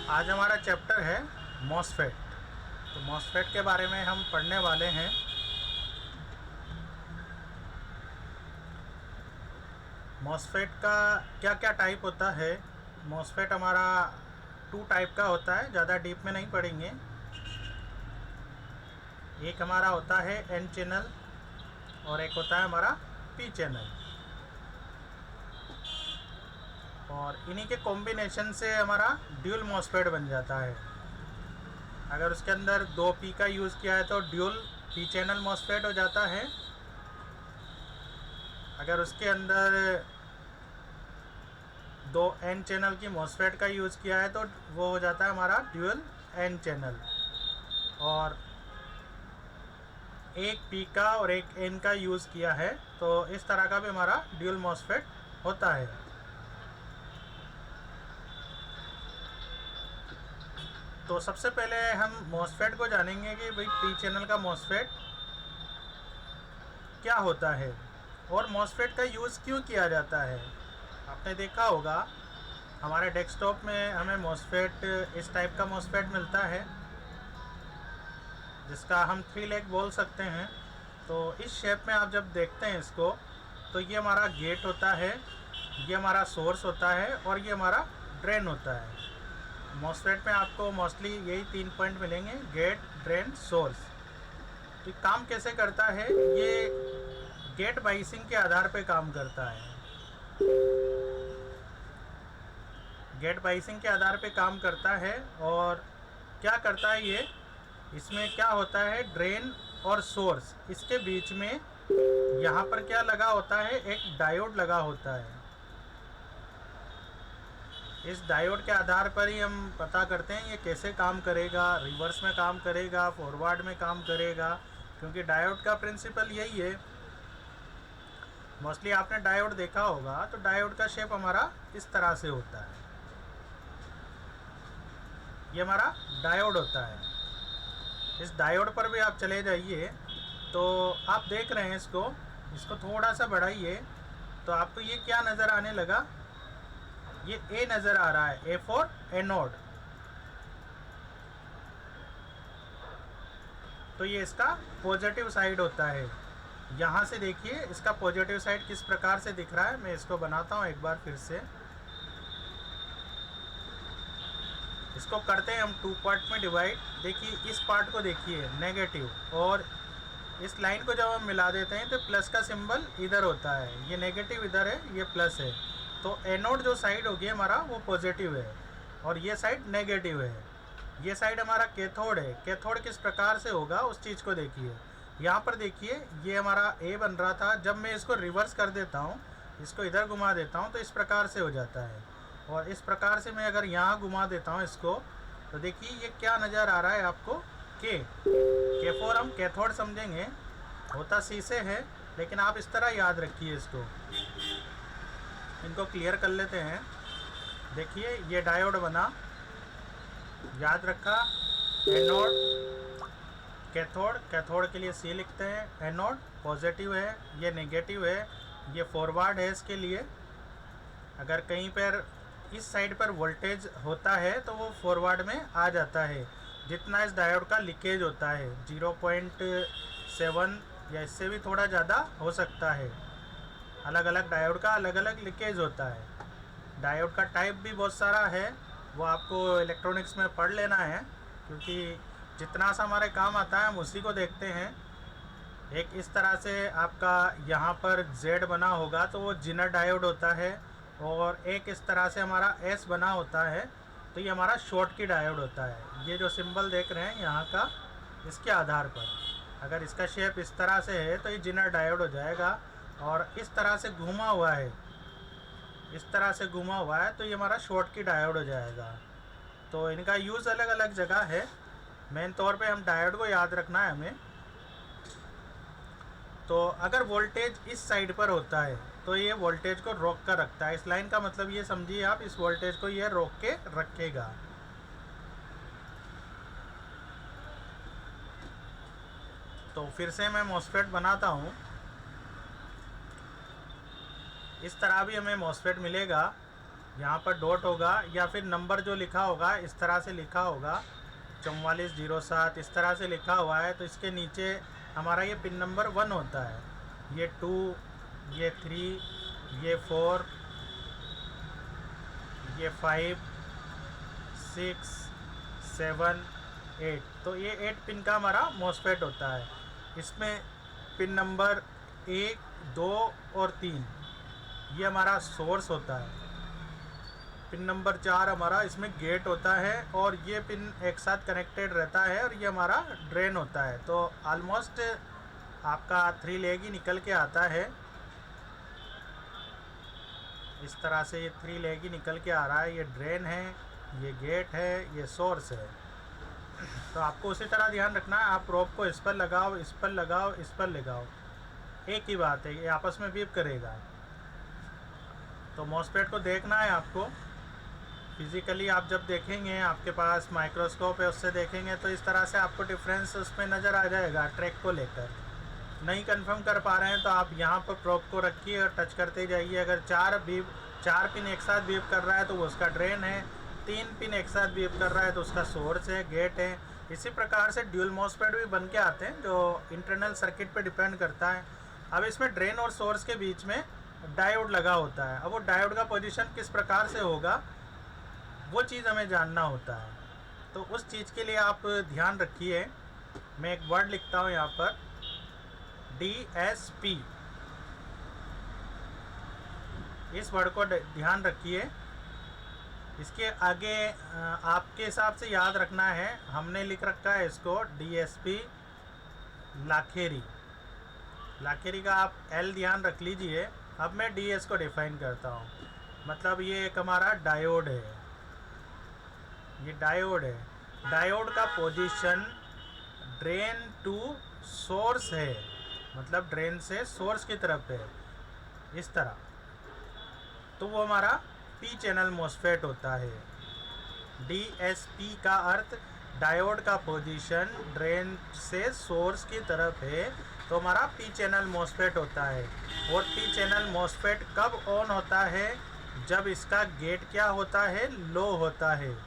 आज हमारा चैप्टर है मॉसफेट। तो मॉसफेट के बारे में हम पढ़ने वाले हैं। मॉसफेट का क्या क्या टाइप होता है। मॉसफेट हमारा 2 टाइप का होता है, ज़्यादा डीप में नहीं पढ़ेंगे। एक हमारा होता है एन चैनल और एक होता है हमारा पी चैनल, और इन्हीं के कॉम्बिनेशन से हमारा ड्यूल मॉसफेट बन जाता है। अगर उसके अंदर 2 पी का यूज़ किया है तो ड्यूल पी चैनल मॉसफेट हो जाता है। अगर उसके अंदर 2 एन चैनल की मॉसफेट का यूज़ किया है तो वो हो जाता है हमारा ड्यूल एन चैनल। और एक पी का और एक एन का यूज़ किया है तो इस तरह का भी हमारा ड्यूल मॉसफेट होता है। तो सबसे पहले हम मॉसफेट को जानेंगे कि भाई पी चैनल का मॉसफेट क्या होता है और मॉसफेट का यूज़ क्यों किया जाता है। आपने देखा होगा हमारे डेस्कटॉप में हमें मॉसफेट इस टाइप का मॉसफेट मिलता है जिसका हम 3 लेग बोल सकते हैं। तो इस शेप में आप जब देखते हैं इसको तो ये हमारा गेट होता है, ये हमारा सोर्स होता है और ये हमारा ड्रेन होता है। मॉसफेट में आपको मोस्टली यही 3 पॉइंट मिलेंगे, गेट, ड्रेन, सोर्स। तो काम कैसे करता है, ये गेट बाइसिंग के आधार पे काम करता है। गेट बाइसिंग के आधार पे काम करता है। और क्या करता है ये, इसमें क्या होता है, ड्रेन और सोर्स इसके बीच में यहाँ पर क्या लगा होता है, एक डायोड लगा होता है। इस डायोड के आधार पर ही हम पता करते हैं ये कैसे काम करेगा, रिवर्स में काम करेगा, फॉरवर्ड में काम करेगा, क्योंकि डायोड का प्रिंसिपल यही है। मोस्टली आपने डायोड देखा होगा तो डायोड का शेप हमारा इस तरह से होता है। ये हमारा डायोड होता है। इस डायोड पर भी आप चले जाइए तो आप देख रहे हैं इसको थोड़ा सा बढ़ाइए तो आपको ये क्या नज़र आने लगा, ये ए नज़र आ रहा है, ए फॉर एनोड। तो ये इसका पॉजिटिव साइड होता है। यहाँ से देखिए इसका पॉजिटिव साइड किस प्रकार से दिख रहा है। मैं इसको बनाता हूँ एक बार फिर से। इसको करते हैं हम 2 पार्ट में डिवाइड। देखिए इस पार्ट को देखिए नेगेटिव, और इस लाइन को जब हम मिला देते हैं तो प्लस का सिंबल इधर होता है, ये नेगेटिव इधर है, ये प्लस है। तो एनोड जो साइड होगी हमारा वो पॉजिटिव है और ये साइड नेगेटिव है। ये साइड हमारा कैथोड है। कैथोड किस प्रकार से होगा उस चीज़ को देखिए। यहाँ पर देखिए ये हमारा ए बन रहा था, जब मैं इसको रिवर्स कर देता हूँ, इसको इधर घुमा देता हूँ तो इस प्रकार से हो जाता है। और इस प्रकार से मैं अगर यहाँ घुमा देता हूँ इसको तो देखिए ये क्या नज़र आ रहा है आपको, के फॉर हम कैथोड समझेंगे, होता सी से है, लेकिन आप इस तरह याद रखिए इसको। इनको क्लियर कर लेते हैं। देखिए ये डायोड बना, याद रखा, एनोड, कैथोड। कैथोड के लिए सी लिखते हैं, एनोड पॉजिटिव है, ये नेगेटिव है, ये फॉरवर्ड है। इसके लिए अगर कहीं पर इस साइड पर वोल्टेज होता है तो वो फॉरवर्ड में आ जाता है। जितना इस डायोड का लीकेज होता है 0.7 या इससे भी थोड़ा ज़्यादा हो सकता है। अलग अलग डायोड का अलग अलग लीकेज होता है। डायोड का टाइप भी बहुत सारा है, वो आपको इलेक्ट्रॉनिक्स में पढ़ लेना है, क्योंकि जितना सा हमारे काम आता है हम उसी को देखते हैं। एक इस तरह से आपका यहाँ पर Z बना होगा तो वो जिनर डायोड होता है, और एक इस तरह से हमारा S बना होता है तो ये हमारा शॉर्ट की डायोड होता है। ये जो सिंबल देख रहे हैं यहाँ का, इसके आधार पर अगर इसका शेप इस तरह से है तो ये जिनर डायोड हो जाएगा, और इस तरह से घुमा हुआ है, इस तरह से घुमा हुआ है तो ये हमारा शॉर्ट की डायोड हो जाएगा। तो इनका यूज़ अलग अलग जगह है। मेन तौर पे हम डायोड को याद रखना है हमें। तो अगर वोल्टेज इस साइड पर होता है तो ये वोल्टेज को रोक कर रखता है। इस लाइन का मतलब ये समझिए आप, इस वोल्टेज को ये रोक के रखेगा। तो फिर से मैं मॉसफेट बनाता हूँ। इस तरह भी हमें मॉसफेट मिलेगा। यहाँ पर डॉट होगा या फिर नंबर जो लिखा होगा इस तरह से लिखा होगा 4407 इस तरह से लिखा हुआ है, तो इसके नीचे हमारा ये पिन नंबर 1 होता है, ये 2, ये 3, ये 4, ये 5, 6, 7, 8। तो ये 8 पिन का हमारा मॉसफेट होता है। इसमें पिन नंबर 1, 2 और 3 ये हमारा सोर्स होता है। पिन नंबर 4 हमारा इसमें गेट होता है और ये पिन एक साथ कनेक्टेड रहता है और ये हमारा ड्रेन होता है। तो ऑलमोस्ट आपका 3 लेग ही निकल के आता है, इस तरह से ये 3 लेग ही निकल के आ रहा है। ये ड्रेन है, ये गेट है, ये सोर्स है। तो आपको उसी तरह ध्यान रखना है, आप प्रोब को इस पर लगाओ, इस पर लगाओ, इस पर लगाओ, एक ही बात है, ये आपस में बीप करेगा। तो मॉसफेट को देखना है आपको फिज़िकली। आप जब देखेंगे आपके पास माइक्रोस्कोप है, उससे देखेंगे तो इस तरह से आपको डिफरेंस उसमें नज़र आ जाएगा। ट्रैक को लेकर नहीं कंफर्म कर पा रहे हैं तो आप यहाँ पर प्रोब को रखिए और टच करते जाइए। अगर 4 पिन एक साथ बीप कर रहा है तो वो उसका ड्रेन है, 3 पिन एक साथ बीप कर रहा है तो उसका सोर्स है, गेट है। इसी प्रकार से ड्यूल मॉसफेट भी बन के आते हैं जो इंटरनल सर्किट पे डिपेंड करता है। अब इसमें ड्रेन और सोर्स के बीच में डायोड लगा होता है। अब वो डायोड का पोजीशन किस प्रकार से होगा वो चीज़ हमें जानना होता है। तो उस चीज़ के लिए आप ध्यान रखिए। मैं एक वर्ड लिखता हूँ यहाँ पर, DSP। इस वर्ड को ध्यान रखिए। इसके आगे आपके हिसाब से याद रखना है, हमने लिख रखा है इसको DSP लाखेरी। लाखेरी का आप L ध्यान रख लीजिए। अब मैं DS को डिफाइन करता हूँ, मतलब ये एक हमारा डायोड है, ये डायोड है। डायोड का पोजीशन ड्रेन टू सोर्स है, मतलब ड्रेन से सोर्स की तरफ है, इस तरह। तो वो हमारा P चैनल मॉसफेट होता है। DSP का अर्थ डायोड का पोजीशन ड्रेन से सोर्स की तरफ है, तो हमारा P चैनल मॉसफेट होता है। और P चैनल मॉसफेट कब ऑन होता है? जब इसका गेट क्या होता है? लो होता है।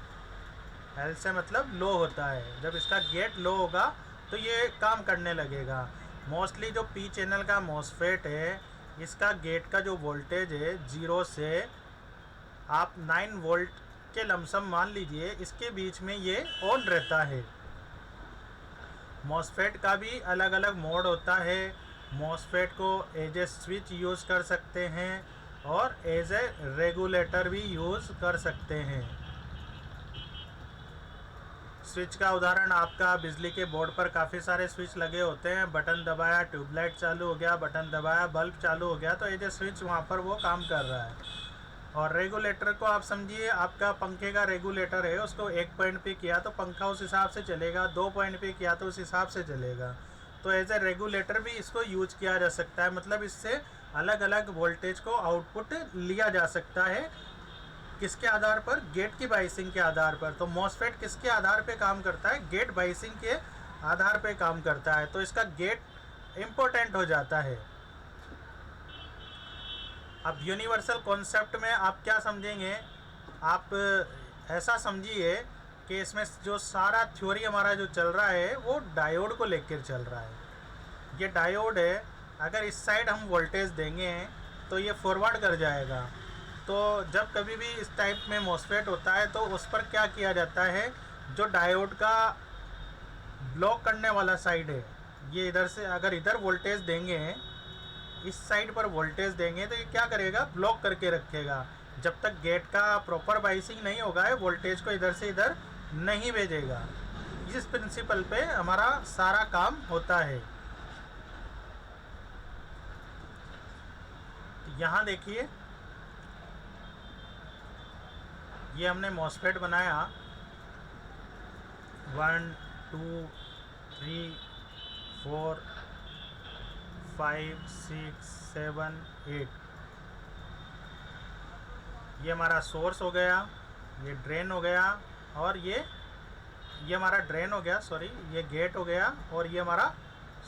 L से मतलब लो होता है। जब इसका गेट लो होगा तो ये काम करने लगेगा। मोस्टली जो P चैनल का मॉसफेट है, इसका गेट का जो वोल्टेज है 0 से आप 9 वोल्ट के लमसम मान लीजिए, इसके बीच में ये ऑन रहता है। मॉसफेट का भी अलग अलग मोड होता है। मॉसफेट को एज ए स्विच यूज़ कर सकते हैं और एज ए रेगुलेटर भी यूज़ कर सकते हैं। स्विच का उदाहरण आपका बिजली के बोर्ड पर काफ़ी सारे स्विच लगे होते हैं। बटन दबाया ट्यूबलाइट चालू हो गया, बटन दबाया बल्ब चालू हो गया, तो एज ए स्विच वहाँ पर वो काम कर रहा है। और रेगुलेटर को आप समझिए, आपका पंखे का रेगुलेटर है, उसको 1 पॉइंट पे किया तो पंखा उस हिसाब से चलेगा, 2 पॉइंट पे किया तो उस हिसाब से चलेगा। तो एज ए रेगुलेटर भी इसको यूज किया जा सकता है, मतलब इससे अलग अलग वोल्टेज को आउटपुट लिया जा सकता है। किसके आधार पर? गेट की बाइसिंग के आधार पर। तो मॉसफेट किसके आधार पे काम करता है? गेट बाइसिंग के आधार पे काम करता है। तो इसका गेट इम्पोर्टेंट हो जाता है। अब यूनिवर्सल कॉन्सेप्ट में आप क्या समझेंगे? आप ऐसा समझिए कि इसमें जो सारा थ्योरी हमारा जो चल रहा है वो डायोड को लेकर चल रहा है। ये डायोड है, अगर इस साइड हम वोल्टेज देंगे तो ये फॉरवर्ड कर जाएगा। तो जब कभी भी इस टाइप में मॉसफेट होता है तो उस पर क्या किया जाता है, जो डायोड का ब्लॉक करने वाला साइड है, ये इधर से अगर इधर वोल्टेज देंगे, इस साइड पर वोल्टेज देंगे तो ये क्या करेगा? ब्लॉक करके रखेगा। जब तक गेट का प्रॉपर बाइसिंग नहीं होगा ये वोल्टेज को इधर से इधर नहीं भेजेगा। इस प्रिंसिपल पे हमारा सारा काम होता है। यहाँ देखिए, ये हमने मॉसफेट बनाया 1 2 3 4 5 6 7 8। ये हमारा सोर्स हो गया, ये ड्रेन हो गया, और ये हमारा ड्रेन हो गया, सॉरी, ये गेट हो गया, और ये हमारा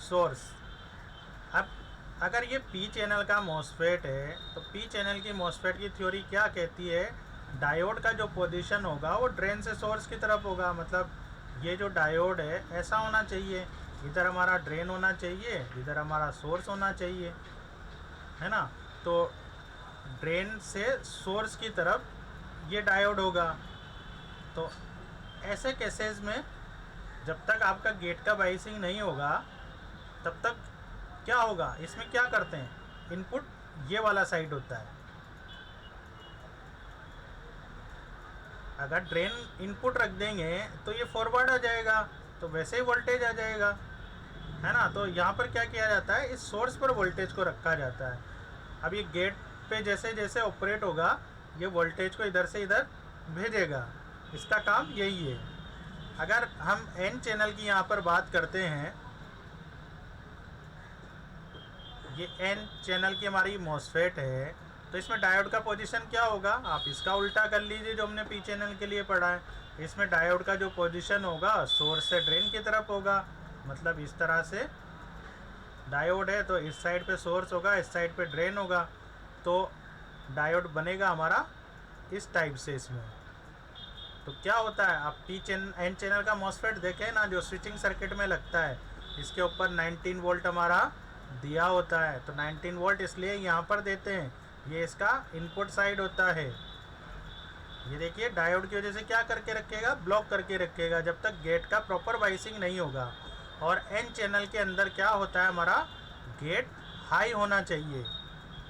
सोर्स। अब अगर ये P चैनल का मॉसफेट है तो P चैनल की मॉसफेट की थ्योरी क्या कहती है डायोड का जो पोजीशन होगा वो ड्रेन से सोर्स की तरफ होगा। मतलब ये जो डायोड है ऐसा होना चाहिए, इधर हमारा ड्रेन होना चाहिए, इधर हमारा सोर्स होना चाहिए, है ना। तो ड्रेन से सोर्स की तरफ ये डायोड होगा। तो ऐसे केसेस में जब तक आपका गेट का बाइसिंग नहीं होगा तब तक क्या होगा, इसमें क्या करते हैं, इनपुट ये वाला साइड होता है। अगर ड्रेन इनपुट रख देंगे तो ये फॉरवर्ड आ जाएगा, तो वैसे ही वोल्टेज आ जाएगा, है ना। तो यहाँ पर क्या किया जाता है, इस सोर्स पर वोल्टेज को रखा जाता है। अब ये गेट पे जैसे जैसे ऑपरेट होगा ये वोल्टेज को इधर से इधर भेजेगा, इसका काम यही है। अगर हम एन चैनल की यहाँ पर बात करते हैं, ये एन चैनल की हमारी मॉसफेट है, तो इसमें डायोड का पोजीशन क्या होगा, आप इसका उल्टा कर लीजिए जो हमने पी चैनल के लिए पढ़ा है। इसमें डायोड का जो पोजीशन होगा सोर्स से ड्रेन की तरफ होगा। मतलब इस तरह से डायोड है तो इस साइड पे सोर्स होगा, इस साइड पे ड्रेन होगा, तो डायोड बनेगा हमारा इस टाइप से। इसमें तो क्या होता है, आप एन चैनल का मॉसफेट देखें ना जो स्विचिंग सर्किट में लगता है, इसके ऊपर 19 वोल्ट हमारा दिया होता है। तो 19 वोल्ट इसलिए यहाँ पर देते हैं, ये इसका इनपुट साइड होता है। ये देखिए डायोड की वजह से क्या करके रखेगा, ब्लॉक करके रखेगा जब तक गेट का प्रॉपर बाइसिंग नहीं होगा। और एन चैनल के अंदर क्या होता है, हमारा गेट हाई होना चाहिए।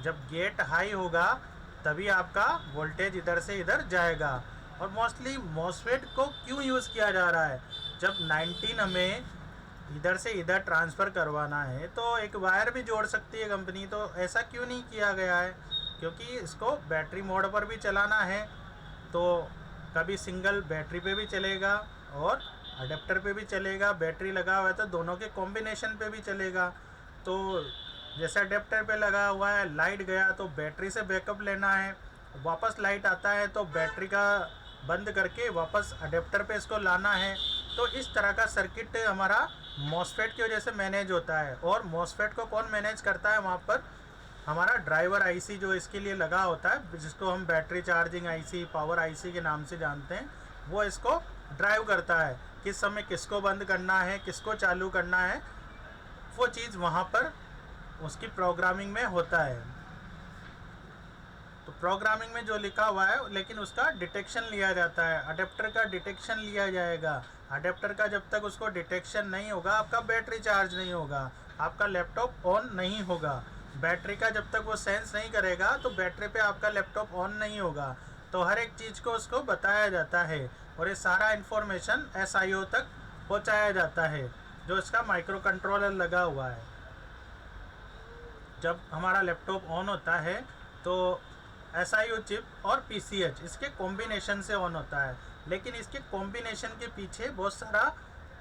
जब गेट हाई होगा तभी आपका वोल्टेज इधर से इधर जाएगा। और मोस्टली मॉसफेट को क्यों यूज़ किया जा रहा है, जब 19 हमें इधर से इधर ट्रांसफ़र करवाना है तो एक वायर भी जोड़ सकती है कंपनी, तो ऐसा क्यों नहीं किया गया है, क्योंकि इसको बैटरी मोड पर भी चलाना है। तो कभी सिंगल बैटरी पे भी चलेगा और अडेप्टर पे भी चलेगा, बैटरी लगा हुआ है तो दोनों के कॉम्बिनेशन पे भी चलेगा। तो जैसे अडेप्टर पे लगा हुआ है, लाइट गया तो बैटरी से बैकअप लेना है, वापस लाइट आता है तो बैटरी का बंद करके वापस अडेप्टर पे इसको लाना है। तो इस तरह का सर्किट हमारा मॉसफेट की वजह से मैनेज होता है। और मॉसफेट को कौन मैनेज करता है, वहाँ पर हमारा ड्राइवर आईसी जो इसके लिए लगा होता है, जिसको हम battery charging IC, power IC के नाम से जानते हैं, वो इसको ड्राइव करता है। किस समय किसको बंद करना है, किसको चालू करना है, वो चीज़ वहाँ पर उसकी प्रोग्रामिंग में होता है। तो प्रोग्रामिंग में जो लिखा हुआ है लेकिन उसका डिटेक्शन लिया जाता है, अडेप्टर का डिटेक्शन लिया जाएगा। अडेप्टर का जब तक उसको डिटेक्शन नहीं होगा आपका बैटरी चार्ज नहीं होगा, आपका लैपटॉप ऑन नहीं होगा। बैटरी का जब तक वो सेंस नहीं करेगा तो बैटरी पे आपका लैपटॉप ऑन नहीं होगा। तो हर एक चीज़ को उसको बताया जाता है और ये सारा इन्फॉर्मेशन SIO तक पहुंचाया जाता है जो इसका माइक्रो कंट्रोलर लगा हुआ है। जब हमारा लैपटॉप ऑन होता है तो SIO चिप और PCH इसके कॉम्बिनेशन से ऑन होता है, लेकिन इसके कॉम्बिनेशन के पीछे बहुत सारा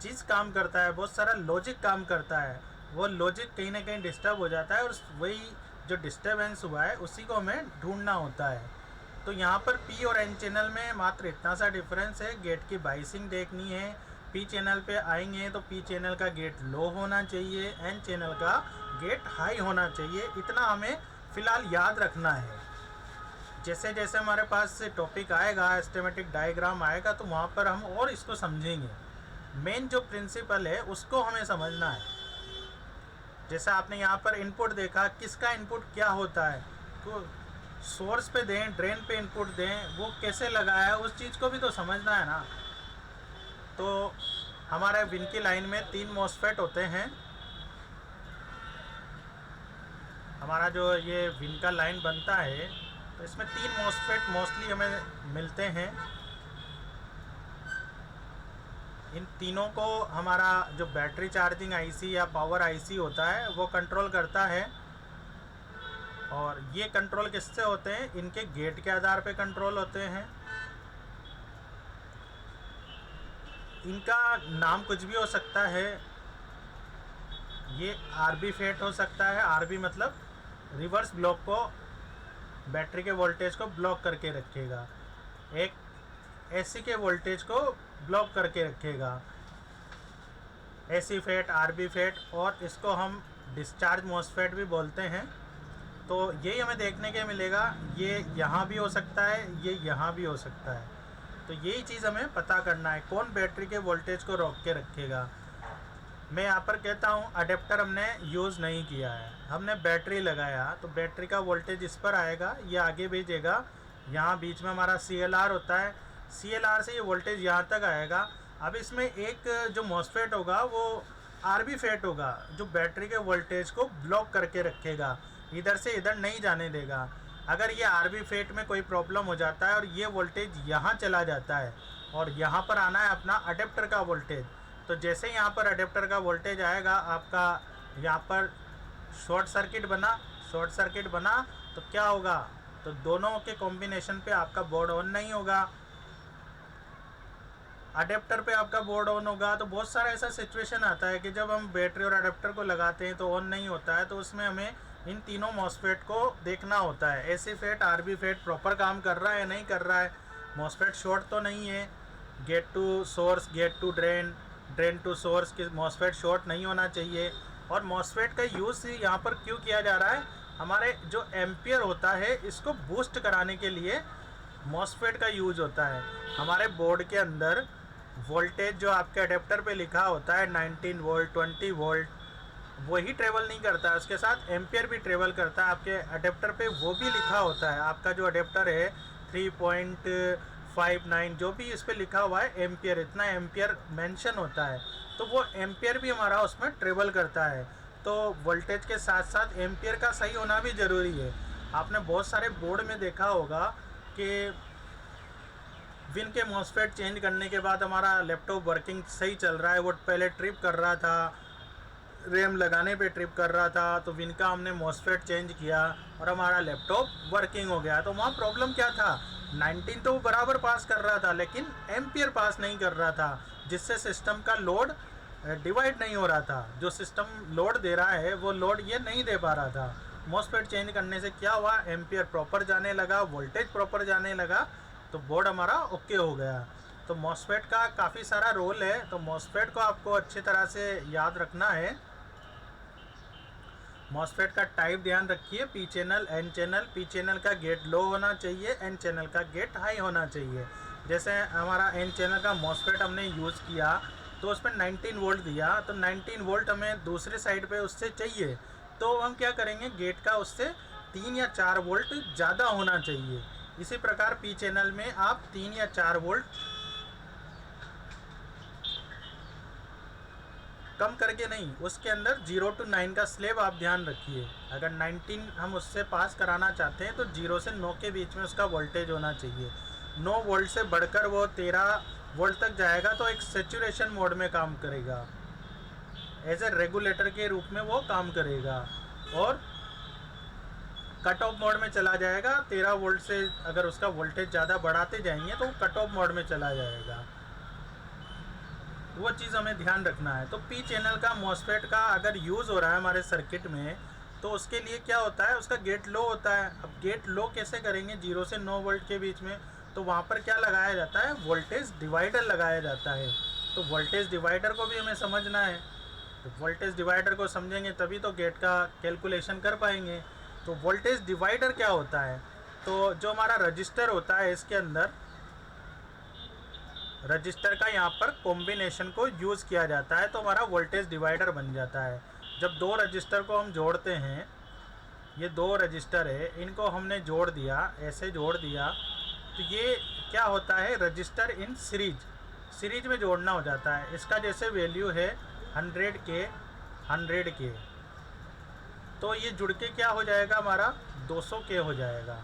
चीज़ काम करता है, बहुत सारा लॉजिक काम करता है। वो लॉजिक कहीं ना कहीं डिस्टर्ब हो जाता है और वही जो डिस्टर्बेंस हुआ है उसी को हमें ढूंढना होता है। तो यहाँ पर P और N चैनल में मात्र इतना सा डिफरेंस है, गेट की बाइसिंग देखनी है। P चैनल पे आएंगे तो P चैनल का गेट लो होना चाहिए, N चैनल का गेट हाई होना चाहिए। इतना हमें फ़िलहाल याद रखना है। जैसे जैसे हमारे पास से टॉपिक आएगा, एस्टेमेटिक डायग्राम आएगा, तो वहाँ पर हम और इसको समझेंगे। मेन जो प्रिंसिपल है उसको हमें समझना है। जैसे आपने यहाँ पर इनपुट देखा, किसका इनपुट क्या होता है, तो सोर्स पे दें, ड्रेन पे इनपुट दें, वो कैसे लगाया है उस चीज़ को भी तो समझना है ना। तो हमारे विन की लाइन में 3 मॉसफेट होते हैं। हमारा जो ये विन का लाइन बनता है तो इसमें 3 मॉसफेट मोस्टली हमें मिलते हैं। इन तीनों को हमारा जो बैटरी चार्जिंग आईसी या पावर आईसी होता है वो कंट्रोल करता है। और ये कंट्रोल किससे होते हैं, इनके गेट के आधार पे कंट्रोल होते हैं। इनका नाम कुछ भी हो सकता है। ये आरबी फेट हो सकता है, आरबी मतलब रिवर्स ब्लॉक को, बैटरी के वोल्टेज को ब्लॉक करके रखेगा। एक एसी के वोल्टेज को ब्लॉक करके रखेगा, एसी फेट, आरबी फेट। और इसको हम डिस्चार्ज मॉसफेट भी बोलते हैं। तो यही हमें देखने के मिलेगा, ये यहाँ भी हो सकता है, ये यहाँ भी हो सकता है। तो यही चीज़ हमें पता करना है, कौन बैटरी के वोल्टेज को रोक के रखेगा। मैं यहाँ पर कहता हूँ अडेप्टर हमने यूज़ नहीं किया है, हमने बैटरी लगाया, तो बैटरी का वोल्टेज इस पर आएगा, ये आगे भेजेगा, यहाँ बीच में हमारा CLR होता है, CLR से ये वोल्टेज यहाँ तक आएगा। अब इसमें एक जो मॉसफेट होगा वो RB फेट होगा, जो बैटरी के वोल्टेज को ब्लॉक करके रखेगा, इधर से इधर नहीं जाने देगा। अगर ये RB फेट में कोई प्रॉब्लम हो जाता है और ये वोल्टेज यहाँ चला जाता है और यहाँ पर आना है अपना अडेप्टर का वोल्टेज, तो जैसे यहाँ पर अडेप्टर का वोल्टेज आएगा, आपका यहाँ पर शॉर्ट सर्किट बना तो क्या होगा, तो दोनों के कॉम्बिनेशन पे आपका बोर्ड ऑन नहीं होगा, अडेप्टर पे आपका बोर्ड ऑन होगा। तो बहुत सारा ऐसा सिचुएशन आता है कि जब हम बैटरी और अडेप्टर को लगाते हैं तो ऑन नहीं होता है, तो उसमें हमें इन तीनों मॉसफेट को देखना होता है, AC FET RB FET proper काम कर रहा है नहीं कर रहा है, मॉसफेट शॉर्ट तो नहीं है, gate to source gate to drain drain to source के मॉसफेट शॉर्ट नहीं होना चाहिए। और मॉसफेट का यूज़ यहाँ पर क्यों किया जा रहा है, हमारे जो एम्पियर होता है इसको बूस्ट कराने के लिए मॉसफेट का यूज होता है। हमारे बोर्ड के अंदर वोल्टेज जो आपके अडेप्टर पे लिखा होता है 19 वोल्ट 20 वोल्ट, वही ट्रेवल नहीं करता है, उसके साथ एम्पियर भी ट्रेवल करता है। आपके अडेप्टर पे वो भी लिखा होता है, आपका जो अडेप्टर है 3.59 जो भी इस पर लिखा हुआ है एम्पियर, इतना एम्पियर मेंशन होता है, तो वो एम्पियर भी हमारा उसमें ट्रेवल करता है। तो वोल्टेज के साथ साथ एम्पियर का सही होना भी ज़रूरी है। आपने बहुत सारे बोर्ड में देखा होगा कि विन के मॉसफेट चेंज करने के बाद हमारा लैपटॉप वर्किंग सही चल रहा है, वो पहले ट्रिप कर रहा था, रैम लगाने पे ट्रिप कर रहा था, तो विन का हमने मॉसफेट चेंज किया और हमारा लैपटॉप वर्किंग हो गया। तो वहाँ प्रॉब्लम क्या था, 19 तो वो बराबर पास कर रहा था लेकिन एम्पियर पास नहीं कर रहा था, जिससे सिस्टम का लोड डिवाइड नहीं हो रहा था। जो सिस्टम लोड दे रहा है वो लोड ये नहीं दे पा रहा था। मॉसफेट चेंज करने से क्या हुआ, एम्पियर प्रॉपर जाने लगा, वोल्टेज प्रॉपर जाने लगा, तो बोर्ड हमारा ओके हो गया। तो मॉसफेट का काफ़ी सारा रोल है, तो मॉसफेट को आपको अच्छी तरह से याद रखना है। मॉसफेट का टाइप ध्यान रखिए, P channel N channel, P channel का गेट लो होना चाहिए, एन चैनल का गेट हाई होना चाहिए। जैसे हमारा एन चैनल का मॉसफेट हमने यूज़ किया तो उस पर 19 वोल्ट दिया, तो 19 वोल्ट हमें दूसरे साइड पे उससे चाहिए, तो हम क्या करेंगे, गेट का उससे 3 या 4 वोल्ट ज़्यादा होना चाहिए। इसी प्रकार पी चैनल में आप 3 या 4 वोल्ट कम करके नहीं, उसके अंदर 0 to 9 का स्लेब आप ध्यान रखिए। अगर 19 हम उससे पास कराना चाहते हैं तो 0 से 9 के बीच में उसका वोल्टेज होना चाहिए। 9 वोल्ट से बढ़कर वो 13 वोल्ट तक जाएगा तो एक सेचुरेशन मोड में काम करेगा, एज ए रेगुलेटर के रूप में वो काम करेगा, और कट ऑफ मोड में चला जाएगा। 13 वोल्ट से अगर उसका वोल्टेज ज़्यादा बढ़ाते जाएंगे तो कट ऑफ मोड में चला जाएगा, वो चीज़ हमें ध्यान रखना है। तो पी चैनल का मॉसफेट का अगर यूज़ हो रहा है हमारे सर्किट में तो उसके लिए क्या होता है, उसका गेट लो होता है। अब गेट लो कैसे करेंगे, 0 से 9 वोल्ट के बीच में, तो वहाँ पर क्या लगाया जाता है, वोल्टेज डिवाइडर लगाया जाता है। तो वोल्टेज डिवाइडर को भी हमें समझना है, तो वोल्टेज डिवाइडर को समझेंगे तभी तो गेट का कैलकुलेशन कर पाएंगे। तो वोल्टेज डिवाइडर क्या होता है, तो जो हमारा रजिस्टर होता है इसके अंदर रजिस्टर का यहाँ पर कॉम्बिनेशन को यूज़ किया जाता है, तो हमारा वोल्टेज डिवाइडर बन जाता है। जब 2 रजिस्टर को हम जोड़ते हैं, ये 2 रजिस्टर है, इनको हमने जोड़ दिया, ऐसे जोड़ दिया, तो ये क्या होता है, रजिस्टर इन सीरीज में जोड़ना हो जाता है। इसका जैसे वैल्यू है 100 के, तो ये जुड़ के क्या हो जाएगा, हमारा 200 के हो जाएगा।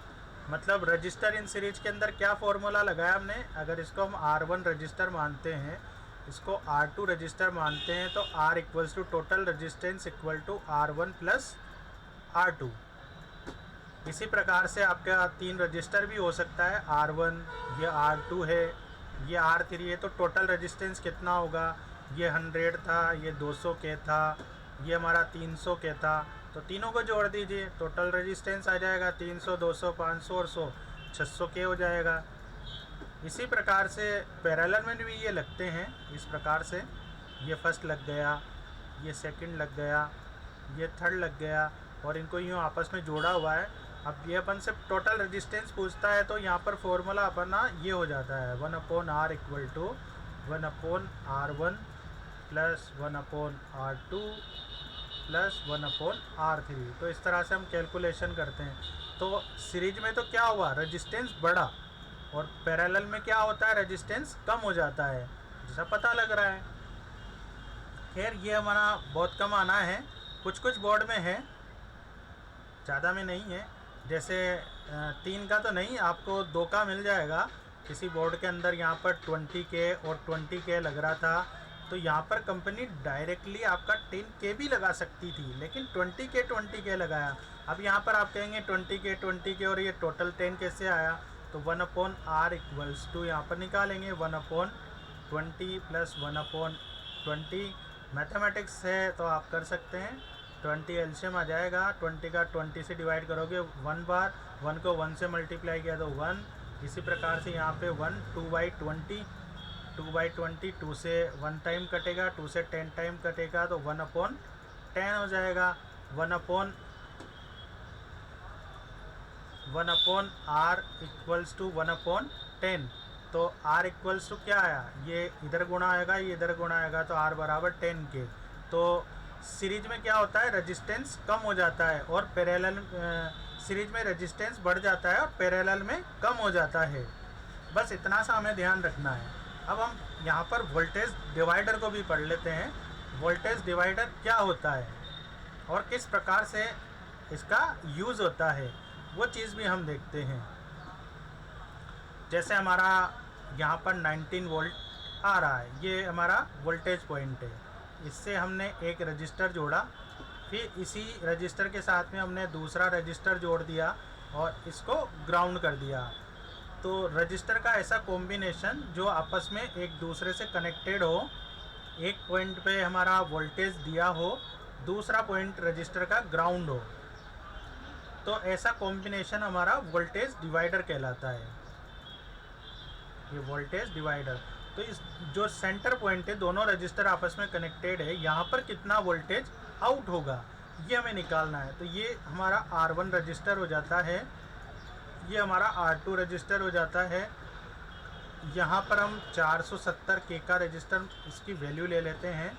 मतलब रजिस्टर इन सीरीज के अंदर क्या फॉर्मूला लगाया हमने, अगर इसको हम R1 रजिस्टर मानते हैं, इसको R2 रजिस्टर मानते हैं, तो R equals to total resistance equal to R1 plus R2। इसी प्रकार से आपका 3 रजिस्टर भी हो सकता है, R1, ये R2 है, ये R3 है, तो टोटल रजिस्टेंस कितना होगा, ये 100 था, ये 200 के था, ये हमारा 300 के था, तो तीनों को जोड़ दीजिए, टोटल रेजिस्टेंस आ जाएगा 300, 200, 500 और 100, 600 के हो जाएगा। इसी प्रकार से पैरेलल में भी ये लगते हैं, इस प्रकार से, ये फर्स्ट लग गया, ये सेकंड लग गया, ये थर्ड लग गया, और इनको यूँ आपस में जोड़ा हुआ है। अब ये अपन से टोटल रेजिस्टेंस पूछता है, तो यहाँ पर फॉर्मूला अपना ये हो जाता है 1/R equal to 1/R1 plus 1/R2 plus 1/R3। तो इस तरह से हम कैलकुलेशन करते हैं। तो सीरीज में तो क्या हुआ, रेजिस्टेंस बढ़ा, और पैरेलल में क्या होता है, रेजिस्टेंस कम हो जाता है, जैसा पता लग रहा है। खैर ये हमारा बहुत कम आना है, कुछ कुछ बोर्ड में है, ज़्यादा में नहीं है। जैसे 3 का तो नहीं, आपको 2 का मिल जाएगा किसी बोर्ड के अंदर। यहाँ पर 20K और 20K लग रहा था, तो यहाँ पर कंपनी डायरेक्टली आपका 10K भी लगा सकती थी, लेकिन 20K लगाया। अब यहाँ पर आप कहेंगे 20K और ये टोटल 10 कैसे आया, तो 1/R इक्वल्स टू यहाँ पर निकालेंगे 1/20 प्लस 1/20। मैथमेटिक्स है तो आप कर सकते हैं। 20 एलसीएम आ जाएगा, 20 का 20 से डिवाइड करोगे 1 बार, 1 को 1 से मल्टीप्लाई किया तो 1। इसी प्रकार से यहाँ पे 1 2/20, 2/20 2 से 1 टाइम कटेगा, 2 से 10 टाइम कटेगा, तो 1/10 हो जाएगा। 1/R equals to 1/10। तो R इक्वल्स टू क्या आया, ये इधर गुणा आएगा, ये इधर गुणा आएगा, तो R बराबर 10K। तो सीरीज में क्या होता है, रेजिस्टेंस कम हो जाता है, और पैरेलल सीरीज में रेजिस्टेंस बढ़ जाता है और पैरेलल में कम हो जाता है। बस इतना सा हमें ध्यान रखना है। अब हम यहाँ पर वोल्टेज डिवाइडर को भी पढ़ लेते हैं। वोल्टेज डिवाइडर क्या होता है और किस प्रकार से इसका यूज़ होता है, वो चीज़ भी हम देखते हैं। जैसे हमारा यहाँ पर 19 वोल्ट आ रहा है, ये हमारा वोल्टेज पॉइंट है। इससे हमने एक रजिस्टर जोड़ा, फिर इसी रजिस्टर के साथ में हमने दूसरा रजिस्टर जोड़ दिया और इसको ग्राउंड कर दिया। तो रजिस्टर का ऐसा कॉम्बिनेशन जो आपस में एक दूसरे से कनेक्टेड हो, एक पॉइंट पे हमारा वोल्टेज दिया हो, दूसरा पॉइंट रजिस्टर का ग्राउंड हो, तो ऐसा कॉम्बिनेशन हमारा वोल्टेज डिवाइडर कहलाता है। ये वोल्टेज डिवाइडर। तो इस जो सेंटर पॉइंट है, दोनों रजिस्टर आपस में कनेक्टेड है, यहाँ पर कितना वोल्टेज आउट होगा ये हमें निकालना है। तो ये हमारा R1 रजिस्टर हो जाता है, ये हमारा R2 रजिस्टर हो जाता है। यहाँ पर हम 470K का रजिस्टर इसकी वैल्यू ले लेते हैं,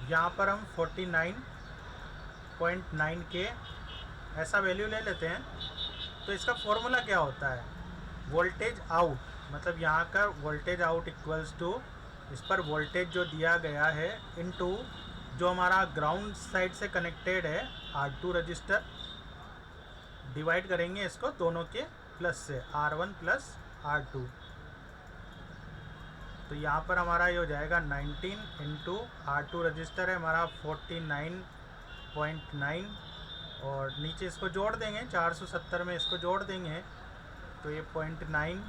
यहाँ पर हम 49.9K ऐसा वैल्यू ले लेते हैं। तो इसका फॉर्मूला क्या होता है, वोल्टेज आउट, मतलब यहाँ का वोल्टेज आउट इक्वल्स टू इस पर वोल्टेज जो दिया गया है इनटू जो हमारा ग्राउंड साइड से कनेक्टेड है R2 रजिस्टर, डिवाइड करेंगे इसको दोनों के प्लस से, R1 प्लस R2। तो यहाँ पर हमारा ये हो जाएगा 19 इंटू R2 रजिस्टर है हमारा 49.9, और नीचे इसको जोड़ देंगे, 470 में इसको जोड़ देंगे, तो ये 0.9,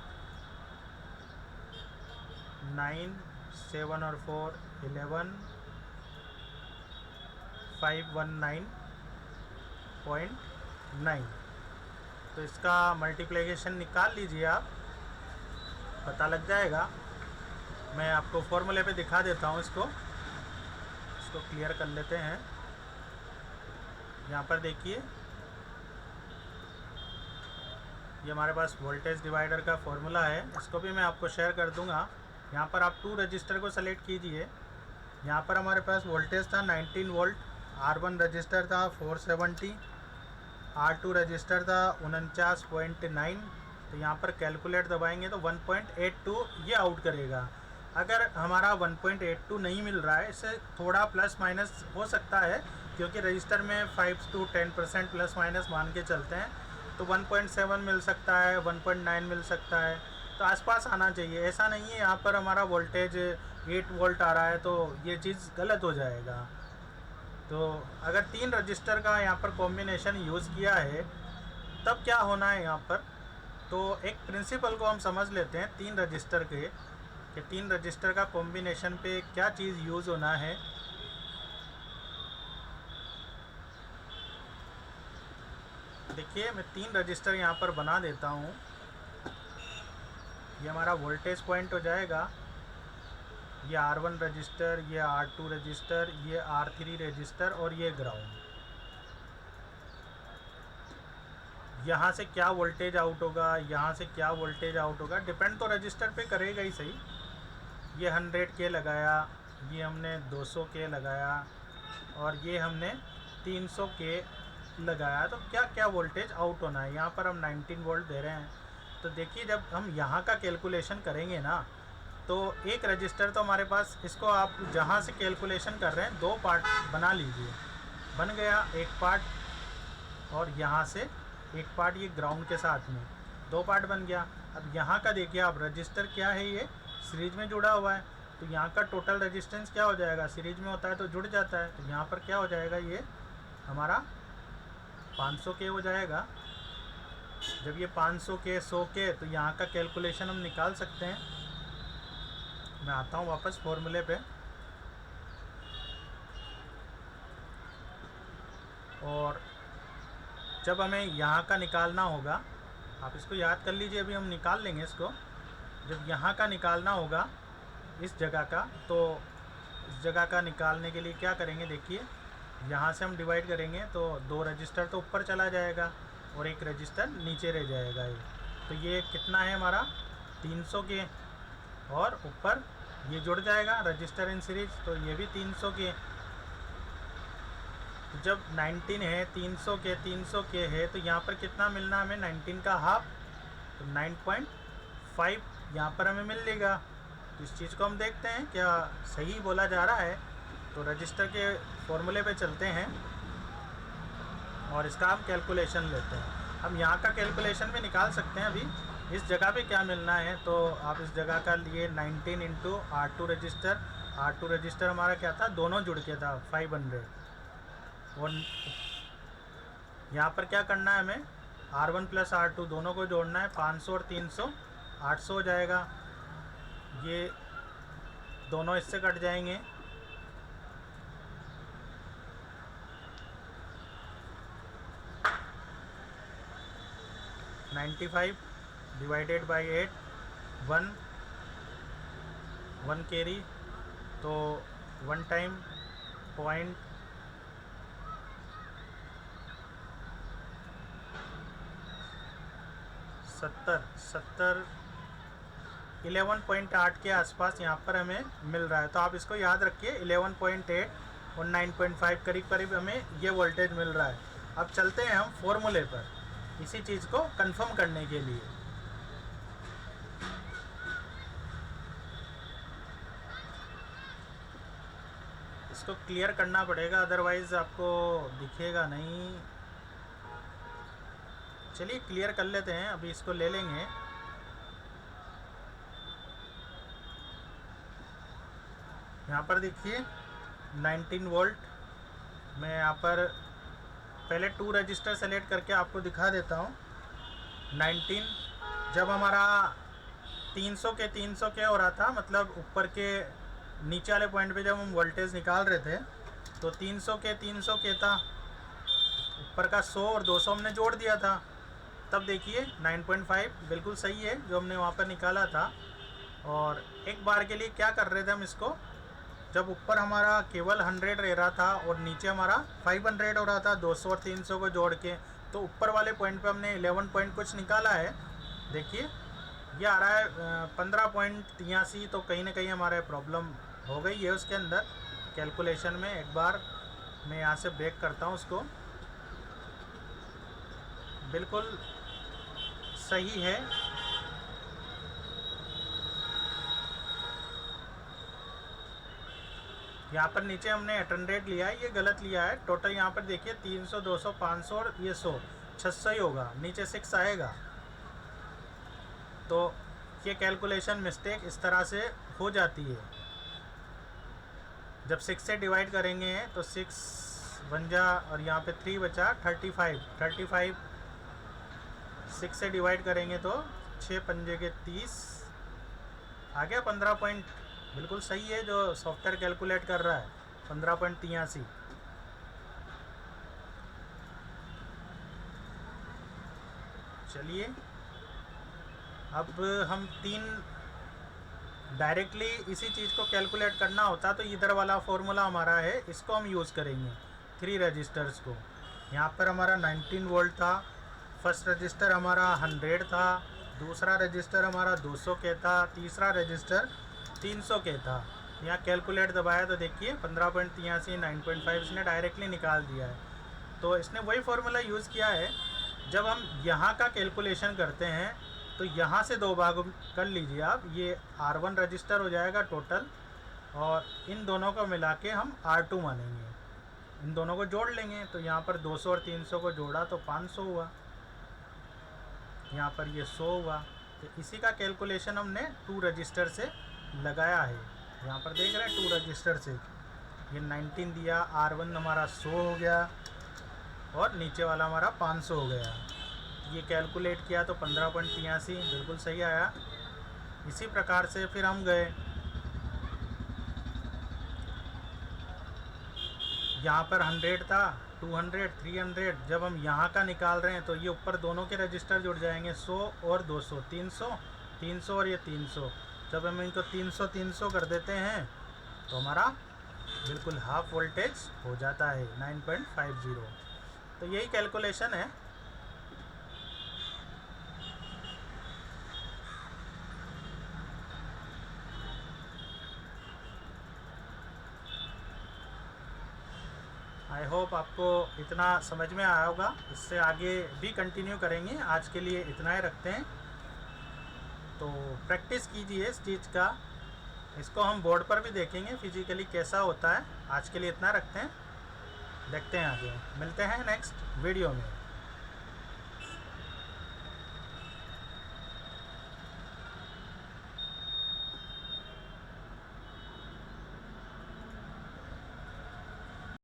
9, 7 और 4 11, 519.9। तो इसका मल्टीप्लिकेशन निकाल लीजिए आप, पता लग जाएगा। मैं आपको फॉर्मूले पे दिखा देता हूँ, इसको क्लियर कर लेते हैं। यहाँ पर देखिए, ये हमारे पास वोल्टेज डिवाइडर का फॉर्मूला है, इसको भी मैं आपको शेयर कर दूँगा। यहाँ पर आप 2 रजिस्टर को सेलेक्ट कीजिए। यहाँ पर हमारे पास वोल्टेज था 19 वोल्ट, R1 रजिस्टर था 470, R2 रजिस्टर था 49.9। तो यहाँ पर कैलकुलेट दबाएंगे तो 1.82 ये आउट करेगा। अगर हमारा 1.82 नहीं मिल रहा है, इससे थोड़ा प्लस माइनस हो सकता है, क्योंकि रजिस्टर में 5 to 10% प्लस माइनस मान के चलते हैं, तो 1.7 मिल सकता है, 1.9 मिल सकता है, तो आसपास आना चाहिए। ऐसा नहीं है यहाँ पर हमारा वोल्टेज 8 वोल्ट आ रहा है तो ये चीज़ गलत हो जाएगा। तो अगर 3 रजिस्टर का यहाँ पर कॉम्बिनेशन यूज़ किया है तब क्या होना है यहाँ पर, तो एक प्रिंसिपल को हम समझ लेते हैं 3 रजिस्टर के, कि 3 रजिस्टर का कॉम्बिनेशन पे क्या चीज़ यूज़ होना है। देखिए मैं 3 रजिस्टर यहाँ पर बना देता हूँ। ये हमारा वोल्टेज पॉइंट हो जाएगा, ये R1 रजिस्टर, ये R2 रजिस्टर, ये R3 रजिस्टर और ये ग्राउंड। यहाँ से क्या वोल्टेज आउट होगा, यहाँ से क्या वोल्टेज आउट होगा, डिपेंड तो रजिस्टर पे करेगा ही सही। ये 100K लगाया, ये हमने 200K लगाया और ये हमने 300K लगाया, तो क्या क्या वोल्टेज आउट होना है। यहाँ पर हम 19 वोल्ट दे रहे हैं। तो देखिए जब हम यहाँ का कैलकुलेशन करेंगे ना, तो एक रजिस्टर तो हमारे पास, इसको आप जहाँ से कैलकुलेशन कर रहे हैं 2 पार्ट बना लीजिए। बन गया एक पार्ट, और यहाँ से एक पार्ट ये ग्राउंड के साथ में 2 पार्ट बन गया। अब यहाँ का देखिए आप, रजिस्टर क्या है, ये सीरीज में जुड़ा हुआ है, तो यहाँ का टोटल रेजिस्टेंस क्या हो जाएगा, सीरीज में होता है तो जुड़ जाता है, तो यहाँ पर क्या हो जाएगा, ये हमारा 500K हो जाएगा। जब ये 500K 100K, तो यहाँ का कैलकुलेशन हम निकाल सकते हैं। मैं आता हूँ वापस फॉर्मूले पे, और जब हमें यहाँ का निकालना होगा, आप इसको याद कर लीजिए, अभी हम निकाल लेंगे इसको। जब यहाँ का निकालना होगा इस जगह का, तो इस जगह का निकालने के लिए क्या करेंगे, देखिए यहाँ से हम डिवाइड करेंगे तो 2 रजिस्टर तो ऊपर चला जाएगा और एक रजिस्टर नीचे रह जाएगा। ये तो ये कितना है हमारा 300K, और ऊपर ये जुड़ जाएगा रजिस्टर इन सीरीज, तो ये भी 300K। तो जब 19 है, 300K है, तो यहाँ पर कितना मिलना हमें, 19 का हाफ, तो 9.5 यहाँ पर हमें मिल लेगा। तो इस चीज़ को हम देखते हैं क्या सही बोला जा रहा है। तो रजिस्टर के फॉर्मूले पे चलते हैं और इसका हम कैलकुलेशन लेते हैं। हम यहाँ का कैलकुलेशन भी निकाल सकते हैं। अभी इस जगह पे क्या मिलना है, तो आप इस जगह का लिए 19 into R2 register. R2 register हमारा क्या था, दोनों जुड़ के था 500, और यहाँ पर क्या करना है हमें, R1 प्लस R2 दोनों को जोड़ना है, 500 और 300 800 हो जाएगा। ये दोनों इससे कट जाएंगे, $95 डिवाइडेड बाई 8, 1 कैरी, तो 1 टाइम 70 11.8 के आसपास यहाँ पर हमें मिल रहा है। तो आप इसको याद रखिए, 11.8 और 9.5 करीब करीब हमें ये वोल्टेज मिल रहा है। अब चलते हैं हम फॉर्मूले पर, इसी चीज़ को कंफर्म करने के लिए। इसको क्लियर करना पड़ेगा, अदरवाइज़ आपको दिखेगा नहीं। चलिए क्लियर कर लेते हैं, अभी इसको ले लेंगे। यहाँ पर देखिए 19 वोल्ट। मैं यहाँ पर पहले 2 रजिस्टर सेलेक्ट करके आपको दिखा देता हूँ। 19 जब हमारा 300K हो रहा था, मतलब ऊपर के नीचे वाले पॉइंट पे जब हम वोल्टेज निकाल रहे थे, तो 300K था, ऊपर का 100 और 200 हमने जोड़ दिया था। तब देखिए 9.5 बिल्कुल सही है जो हमने वहाँ पर निकाला था। और एक बार के लिए क्या कर रहे थे हम इसको, जब ऊपर हमारा केवल 100 रह रहा था और नीचे हमारा 500 हो रहा था, 200 और 300 को जोड़ के, तो ऊपर वाले पॉइंट पे हमने 11 पॉइंट कुछ निकाला है। देखिए ये आ रहा है 15.83, तो कहीं ना कहीं हमारे प्रॉब्लम हो गई है उसके अंदर कैलकुलेशन में। एक बार मैं यहाँ से बैक करता हूँ उसको, बिल्कुल सही है। यहाँ पर नीचे हमने 800 लिया है, ये गलत लिया है। टोटल यहाँ पर देखिए 300, 200, 500 और ये 100, 600 ही होगा, नीचे 6 आएगा। तो ये कैलकुलेशन मिस्टेक इस तरह से हो जाती है। जब 6 से डिवाइड करेंगे तो 6 बन जा, और यहाँ पे 3 बचा 35 6 से डिवाइड करेंगे तो 6 पंजे के 30 आ गया 15 पॉइंट। बिल्कुल सही है जो सॉफ्टवेयर कैलकुलेट कर रहा है, 15.83। चलिए अब हम 3 डायरेक्टली इसी चीज़ को कैलकुलेट करना होता तो इधर वाला फॉर्मूला हमारा है, इसको हम यूज़ करेंगे 3 रजिस्टर्स को। यहाँ पर हमारा 19 वोल्ट था, फर्स्ट रजिस्टर हमारा 100 था, दूसरा रजिस्टर हमारा 200 के था, तीसरा रजिस्टर 300 के था। यहाँ कैलकुलेट दबाया तो देखिए 15.83 9.5 इसने डायरेक्टली निकाल दिया है। तो इसने वही फार्मूला यूज़ किया है। जब हम यहाँ का कैलकुलेशन करते हैं तो यहाँ से 2 भाग कर लीजिए आप, ये R1 रजिस्टर हो जाएगा टोटल, और इन दोनों को मिला के हम R2 मानेंगे, इन दोनों को जोड़ लेंगे। तो यहाँ पर 200 और 300 को जोड़ा तो 500 हुआ, यहाँ पर ये 100 हुआ। तो इसी का कैलकुलेशन हमने 2 रजिस्टर से लगाया है। यहाँ पर देख रहे हैं 2 रजिस्टर से ये 19 दिया, R1 हमारा 100 हो गया और नीचे वाला हमारा 500 हो गया। ये कैलकुलेट किया तो 15.83 बिल्कुल सही आया। इसी प्रकार से फिर हम गए, यहाँ पर 100 था, 200, 300। जब हम यहाँ का निकाल रहे हैं तो ये ऊपर दोनों के रजिस्टर जुड़ जाएंगे, 100 और 200, 300, 300 और ये 300। जब हम इनको 300 300 कर देते हैं तो हमारा बिल्कुल हाफ वोल्टेज हो जाता है 9.50। तो यही कैलकुलेशन है। आई होप आपको इतना समझ में आया होगा। इससे आगे भी कंटिन्यू करेंगे, आज के लिए इतना ही रखते हैं। तो प्रैक्टिस कीजिए इस चीज़ का, इसको हम बोर्ड पर भी देखेंगे फिजिकली कैसा होता है। आज के लिए इतना रखते हैं, देखते हैं आगे, मिलते हैं नेक्स्ट वीडियो में।